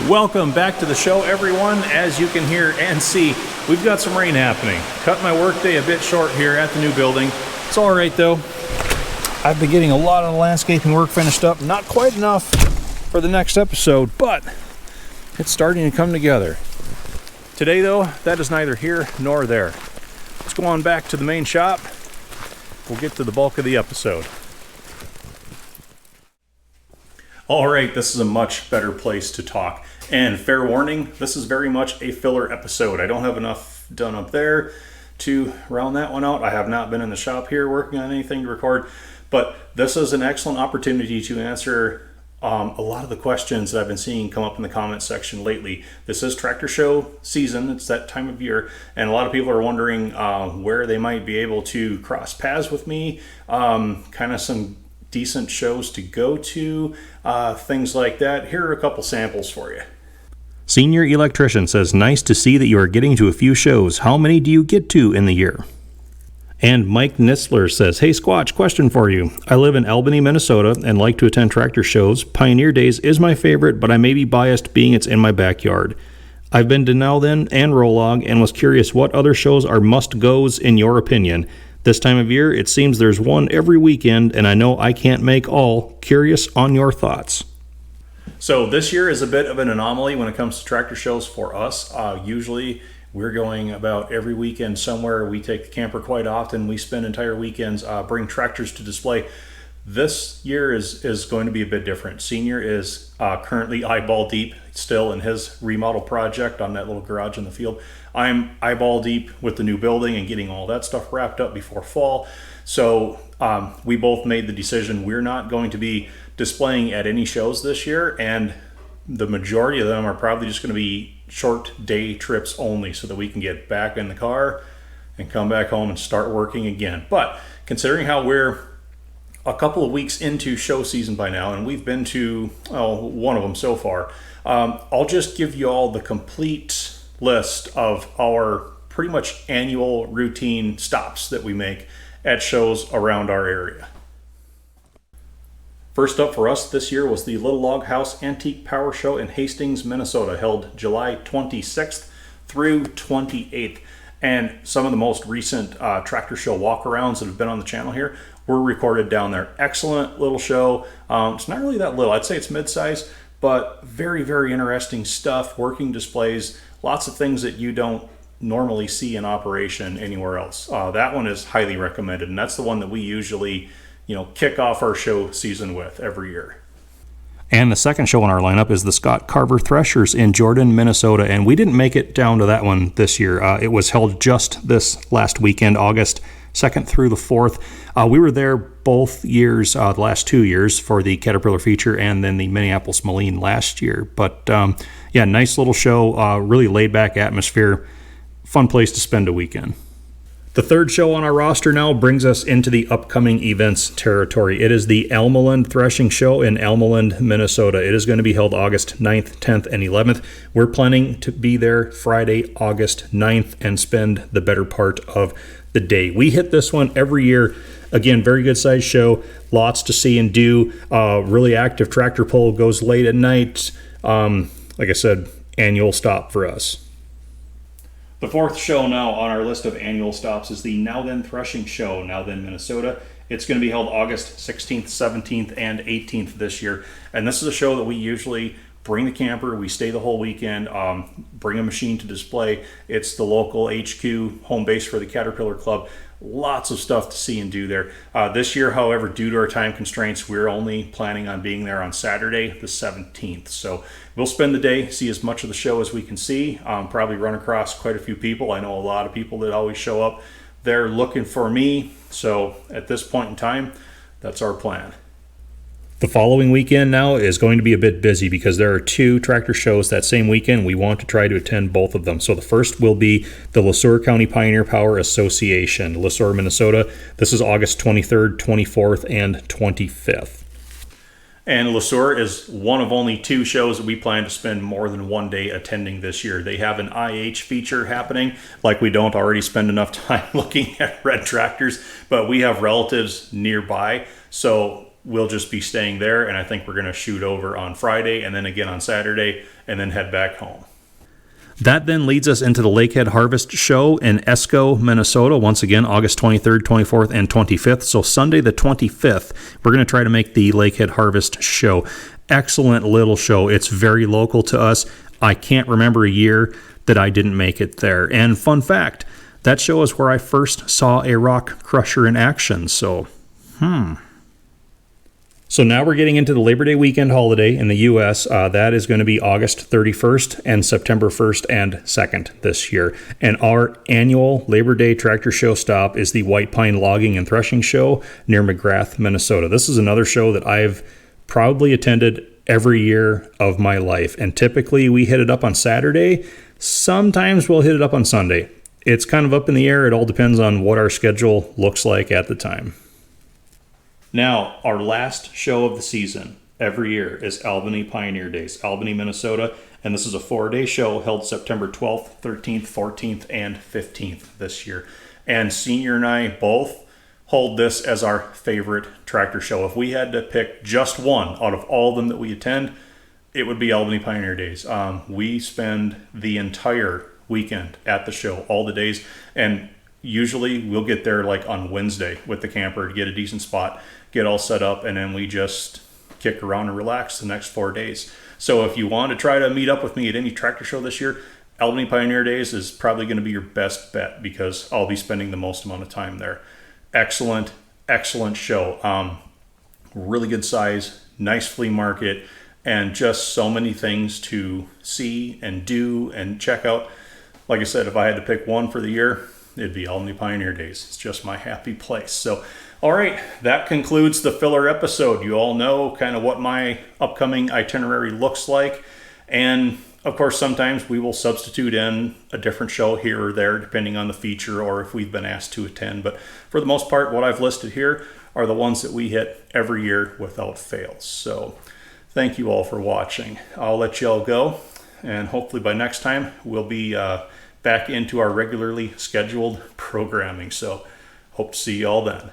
Welcome back to the show, everyone. As you can hear and see, we've got some rain happening. Cut my workday a bit short here at the new building. It's all right, though. I've been getting a lot of the landscaping work finished up. Not quite enough for the next episode, but it's starting to come together. Today, though, that is neither here nor there. Let's go on back to the main shop. We'll get to the bulk of the episode. All right, this is a much better place to talk. And fair warning, this is very much a filler episode. I don't have enough done up there to round that one out. I have not been in the shop here working on anything to record, but this is an excellent opportunity to answer a lot of the questions that I've been seeing come up in the comments section lately. This is tractor show season. It's that time of year, and a lot of people are wondering where they might be able to cross paths with me, kind of some decent shows to go to, things like that. Here are a couple samples for you. Senior Electrician says, nice to see that you are getting to a few shows. How many do you get to in the year? And Mike Nitzler says, hey Squatch, question for you. I live in Albany, Minnesota and like to attend tractor shows. Pioneer Days is my favorite, but I may be biased being it's in my backyard. I've been to Now Then and Rolog and was curious what other shows are must-goes in your opinion. This time of year, it seems there's one every weekend, and I know I can't make all. Curious on your thoughts. So this year is a bit of an anomaly when it comes to tractor shows for us. Usually we're going about every weekend somewhere. We take the camper quite often. We spend entire weekends bring tractors to display. This year is going to be a bit different. Senior is currently eyeball deep still in his remodel project on that little garage in the field. I'm eyeball deep with the new building and getting all that stuff wrapped up before fall. So we both made the decision we're not going to be displaying at any shows this year, and the majority of them are probably just going to be short day trips only so that we can get back in the car and come back home and start working again. But considering how we're a couple of weeks into show season by now, and we've been to one of them so far, I'll just give you all the complete list of our pretty much annual routine stops that we make at shows around our area. First up for us this year was the Little Log House Antique Power Show in Hastings, Minnesota, held July 26th through 28th. And some of the most recent tractor show walkarounds that have been on the channel here were recorded down there. Excellent little show. It's not really that little. I'd say it's mid-size, but very, very interesting stuff. Working displays, lots of things that you don't normally see in operation anywhere else. That one is highly recommended, and that's the one that we usually, kick off our show season with every year. And the second show on our lineup is the Scott Carver Threshers in Jordan, Minnesota, and we didn't make it down to that one this year. It was held just this last weekend, August 2nd through the 4th. We were there both years, the last 2 years, for the Caterpillar feature and then the Minneapolis Moline last year. But nice little show, really laid back atmosphere, fun place to spend a weekend. The third show on our roster now brings us into the upcoming events territory. It is the Almaland Threshing Show in Almaland, Minnesota. It is going to be held August 9th, 10th, and 11th. We're planning to be there Friday, August 9th, and spend the better part of the day. We hit this one every year. Again, very good sized show. Lots to see and do. Really active tractor pull, goes late at night. Like I said, annual stop for us. The fourth show now on our list of annual stops is the Now Then Threshing Show, Now Then, Minnesota. It's going to be held August 16th, 17th, and 18th this year. And this is a show that we usually bring the camper, we stay the whole weekend, bring a machine to display. It's the local HQ, home base for the Caterpillar Club. Lots of stuff to see and do there. This year, however, due to our time constraints, we're only planning on being there on Saturday, the 17th. So we'll spend the day, see as much of the show as we can see, probably run across quite a few people. I know a lot of people that always show up there looking for me. So at this point in time, that's our plan. The following weekend now is going to be a bit busy because there are two tractor shows that same weekend. We want to try to attend both of them. So the first will be the Le County Pioneer Power Association, Le Minnesota. This is August 23rd, 24th, and 25th. And Le is one of only two shows that we plan to spend more than one day attending this year. They have an IH feature happening, like we don't already spend enough time looking at red tractors, but we have relatives nearby. So we'll just be staying there, and I think we're going to shoot over on Friday and then again on Saturday and then head back home. That then leads us into the Lakehead Harvest Show in Esco, Minnesota. Once again, August 23rd, 24th, and 25th. So Sunday the 25th, we're going to try to make the Lakehead Harvest Show. Excellent little show. It's very local to us. I can't remember a year that I didn't make it there. And fun fact, that show is where I first saw a rock crusher in action. So now we're getting into the Labor Day weekend holiday in the U.S. That is going to be August 31st and September 1st and 2nd this year. And our annual Labor Day tractor show stop is the White Pine Logging and Threshing Show near McGrath, Minnesota. This is another show that I've probably attended every year of my life. And typically we hit it up on Saturday. Sometimes we'll hit it up on Sunday. It's kind of up in the air. It all depends on what our schedule looks like at the time. Now, our last show of the season every year is Albany Pioneer Days, Albany, Minnesota, and this is a 4-day show held September 12th, 13th, 14th, and 15th this year. And Senior and I both hold this as our favorite tractor show. If we had to pick just one out of all of them that we attend, it would be Albany Pioneer Days. We spend the entire weekend at the show, all the days, and usually we'll get there like on Wednesday with the camper to get a decent spot, get all set up, and then we just kick around and relax the next 4 days. So if you want to try to meet up with me at any tractor show this year, Albany Pioneer Days is probably going to be your best bet because I'll be spending the most amount of time there. Excellent show. Really good size, nice flea market, and just so many things to see and do and check out. Like I said, if I had to pick one for the year, it'd be Albany Pioneer Days. It's just my happy place. So, all right, that concludes the filler episode. You all know kind of what my upcoming itinerary looks like. And of course, sometimes we will substitute in a different show here or there, depending on the feature or if we've been asked to attend. But for the most part, what I've listed here are the ones that we hit every year without fail. So thank you all for watching. I'll let you all go. And hopefully by next time, we'll be back into our regularly scheduled programming. So hope to see you all then.